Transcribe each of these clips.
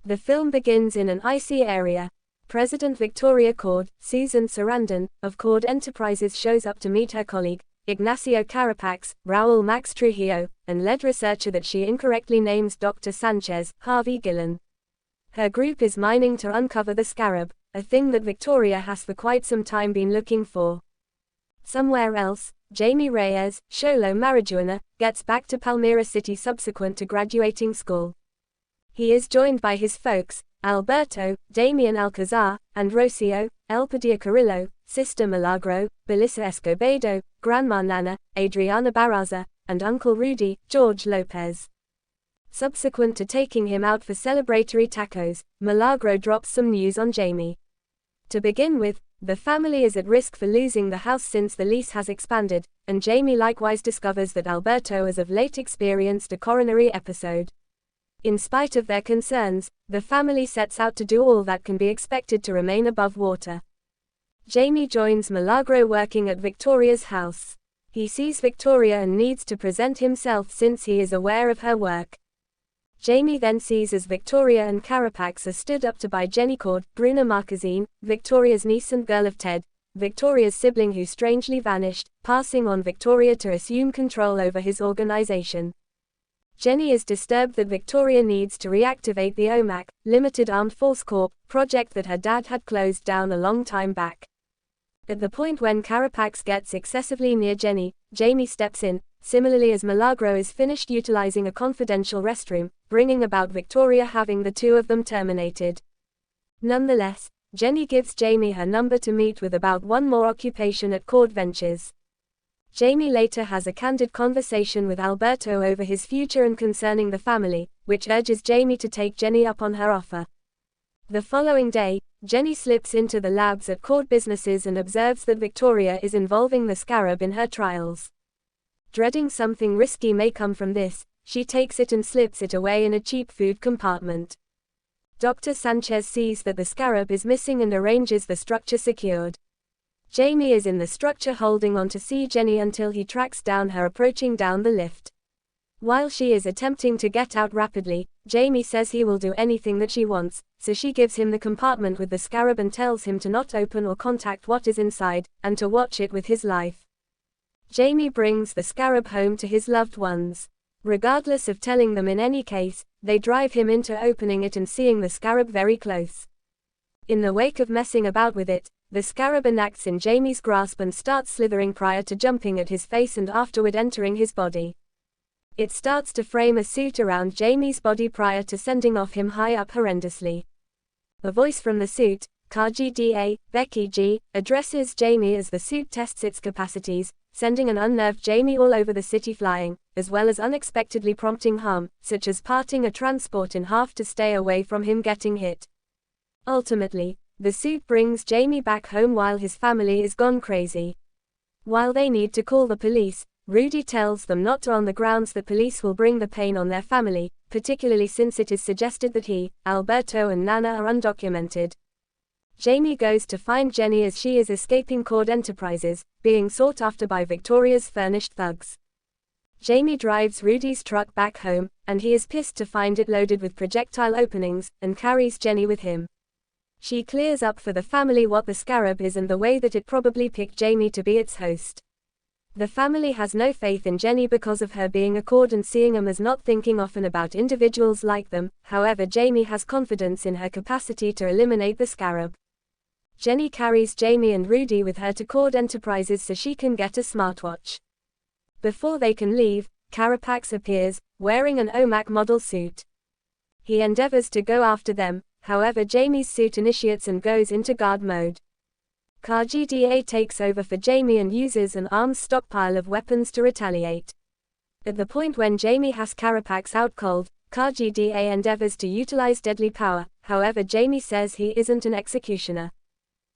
The film begins in an icy area. President Victoria Cord, Susan Sarandon, of Cord Enterprises shows up to meet her colleague, Ignacio Carapax, Raul Max Trujillo, and lead researcher that she incorrectly names Dr. Sanchez, Harvey Gillen. Her group is mining to uncover the scarab, a thing that Victoria has for quite some time been looking for. Somewhere else, Jamie Reyes, Xolo Marijuana, gets back to Palmyra City subsequent to graduating school. He is joined by his folks, Alberto, Damian Alcazar, and Rocio, El Padilla Carrillo, Sister Milagro, Belissa Escobedo, Grandma Nana, Adriana Barraza, and Uncle Rudy, George Lopez. Subsequent to taking him out for celebratory tacos, Milagro drops some news on Jamie. To begin with, the family is at risk for losing the house since the lease has expanded, and Jamie likewise discovers that Alberto has of late experienced a coronary episode. In spite of their concerns, the family sets out to do all that can be expected to remain above water. Jamie joins Milagro working at Victoria's house. He sees Victoria and needs to present himself since he is aware of her work. Jamie then sees as Victoria and Carapax are stood up to by Jenny Cord, Bruna Marquezine, Victoria's niece and girl of Ted, Victoria's sibling who strangely vanished, passing on Victoria to assume control over his organization. Jenny is disturbed that Victoria needs to reactivate the OMAC, Limited Armed Force Corp, project that her dad had closed down a long time back. At the point when Carapax gets excessively near Jenny, Jamie steps in, similarly as Milagro is finished utilizing a confidential restroom, bringing about Victoria having the two of them terminated. Nonetheless, Jenny gives Jamie her number to meet with about one more occupation at Cord Ventures. Jamie later has a candid conversation with Alberto over his future and concerning the family, which urges Jamie to take Jenny up on her offer. The following day, Jenny slips into the labs at Cord Businesses and observes that Victoria is involving the scarab in her trials. Dreading something risky may come from this, she takes it and slips it away in a cheap food compartment. Dr. Sanchez sees that the scarab is missing and arranges the structure secured. Jamie is in the structure holding on to see Jenny until he tracks down her approaching down the lift. While she is attempting to get out rapidly, Jamie says he will do anything that she wants, so she gives him the compartment with the scarab and tells him to not open or contact what is inside, and to watch it with his life. Jamie brings the scarab home to his loved ones. Regardless of telling them in any case, they drive him into opening it and seeing the scarab very close. In the wake of messing about with it, the scarab enacts in Jamie's grasp and starts slithering prior to jumping at his face and afterward entering his body. It starts to frame a suit around Jamie's body prior to sending off him high up horrendously. A voice from the suit, KGDA, Becky G, addresses Jamie as the suit tests its capacities, sending an unnerved Jamie all over the city flying, as well as unexpectedly prompting harm, such as parting a transport in half to stay away from him getting hit. Ultimately, the suit brings Jamie back home while his family is gone crazy. While they need to call the police, Rudy tells them not to on the grounds that police will bring the pain on their family, particularly since it is suggested that he, Alberto and Nana are undocumented. Jamie goes to find Jenny as she is escaping Cord Enterprises, being sought after by Victoria's furnished thugs. Jamie drives Rudy's truck back home, and he is pissed to find it loaded with projectile openings, and carries Jenny with him. She clears up for the family what the scarab is and the way that it probably picked Jamie to be its host. The family has no faith in Jenny because of her being a Cord and seeing them as not thinking often about individuals like them, however Jamie has confidence in her capacity to eliminate the scarab. Jenny carries Jamie and Rudy with her to Cord Enterprises so she can get a smartwatch. Before they can leave, Carapax appears, wearing an OMAC model suit. He endeavors to go after them, however Jamie's suit initiates and goes into guard mode. KGDA takes over for Jamie and uses an arms stockpile of weapons to retaliate. At the point when Jamie has Carapax out cold, KGDA endeavors to utilize deadly power, however Jamie says he isn't an executioner.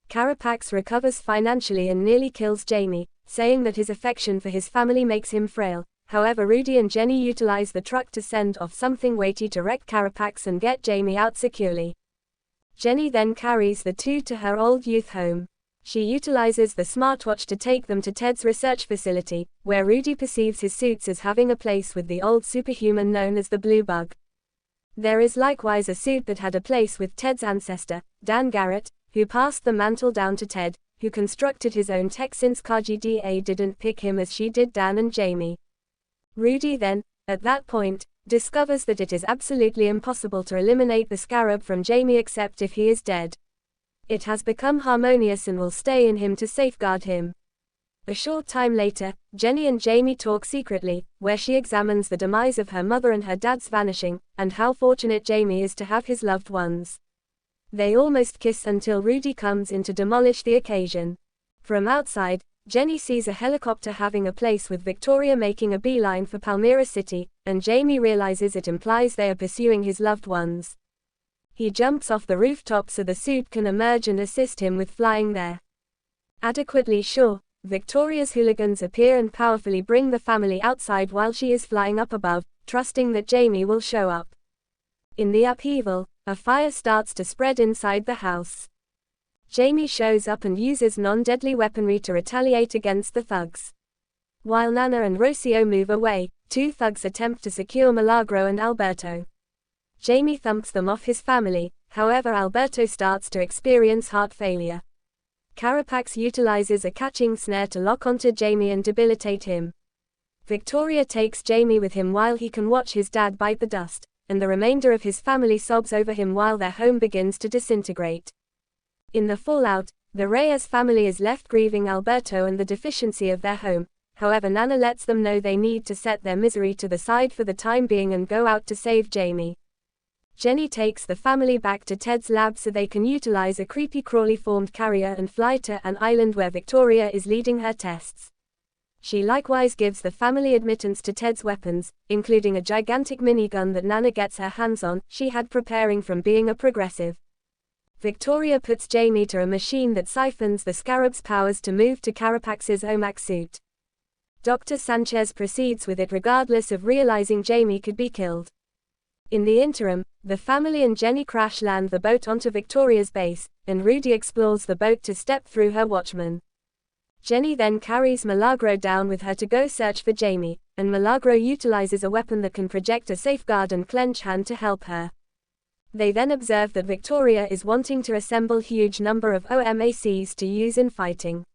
Carapax recovers financially and nearly kills Jamie, saying that his affection for his family makes him frail. However Rudy and Jenny utilize the truck to send off something weighty to wreck Carapax and get Jamie out securely. Jenny then carries the two to her old youth home. She utilizes the smartwatch to take them to Ted's research facility, where Rudy perceives his suits as having a place with the old superhuman known as the Blue Bug. There is likewise a suit that had a place with Ted's ancestor, Dan Garrett, who passed the mantle down to Ted, who constructed his own tech since KGDA didn't pick him as she did Dan and Jamie. Rudy then, at that point, discovers that it is absolutely impossible to eliminate the scarab from Jamie except if he is dead. It has become harmonious and will stay in him to safeguard him. A short time later, Jenny and Jamie talk secretly, where she examines the demise of her mother and her dad's vanishing, and how fortunate Jamie is to have his loved ones. They almost kiss until Rudy comes in to demolish the occasion. From outside, Jenny sees a helicopter having a place with Victoria making a beeline for Palmyra City, and Jamie realizes it implies they are pursuing his loved ones. He jumps off the rooftop so the suit can emerge and assist him with flying there. Adequately sure, Victoria's hooligans appear and powerfully bring the family outside while she is flying up above, trusting that Jamie will show up. In the upheaval, a fire starts to spread inside the house. Jamie shows up and uses non-deadly weaponry to retaliate against the thugs. While Nana and Rocio move away, two thugs attempt to secure Milagro and Alberto. Jamie thumps them off his family, however Alberto starts to experience heart failure. Carapax utilizes a catching snare to lock onto Jamie and debilitate him. Victoria takes Jamie with him while he can watch his dad bite the dust, and the remainder of his family sobs over him while their home begins to disintegrate. In the fallout, the Reyes family is left grieving Alberto and the deficiency of their home, however Nana lets them know they need to set their misery to the side for the time being and go out to save Jamie. Jenny takes the family back to Ted's lab so they can utilize a creepy-crawly formed carrier and fly to an island where Victoria is leading her tests. She likewise gives the family admittance to Ted's weapons, including a gigantic minigun that Nana gets her hands on, she had preparing from being a progressive. Victoria puts Jamie to a machine that siphons the scarab's powers to move to Carapax's OMAC suit. Dr. Sanchez proceeds with it regardless of realizing Jamie could be killed. In the interim, the family and Jenny crash land the boat onto Victoria's base, and Rudy explores the boat to step through her watchman. Jenny then carries Milagro down with her to go search for Jamie, and Milagro utilizes a weapon that can project a safeguard and clench hand to help her. They then observe that Victoria is wanting to assemble huge number of OMACs to use in fighting.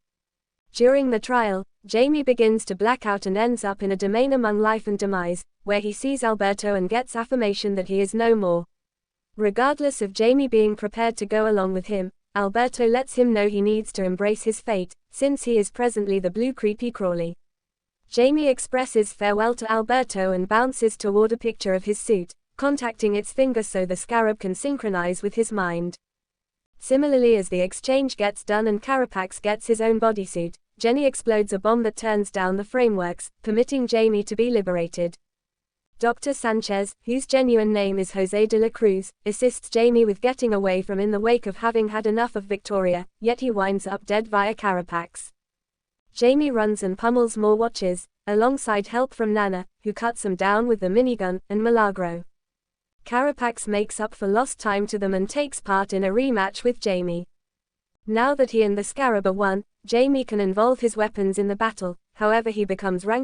During the trial, Jamie begins to black out and ends up in a domain among life and demise, where he sees Alberto and gets affirmation that he is no more. Regardless of Jamie being prepared to go along with him, Alberto lets him know he needs to embrace his fate, since he is presently the blue creepy crawly. Jamie expresses farewell to Alberto and bounces toward a picture of his suit, contacting its finger so the scarab can synchronize with his mind. Similarly, as the exchange gets done and Carapax gets his own bodysuit, Jenny explodes a bomb that turns down the frameworks, permitting Jamie to be liberated. Dr. Sanchez, whose genuine name is Jose de la Cruz, assists Jamie with getting away from in the wake of having had enough of Victoria, yet he winds up dead via Carapax. Jamie runs and pummels more watchers, alongside help from Nana, who cuts him down with the minigun, and Milagro. Carapax makes up for lost time to them and takes part in a rematch with Jamie. Now that he and the Scarab are one, Jamie can involve his weapons in the battle, however he becomes ranked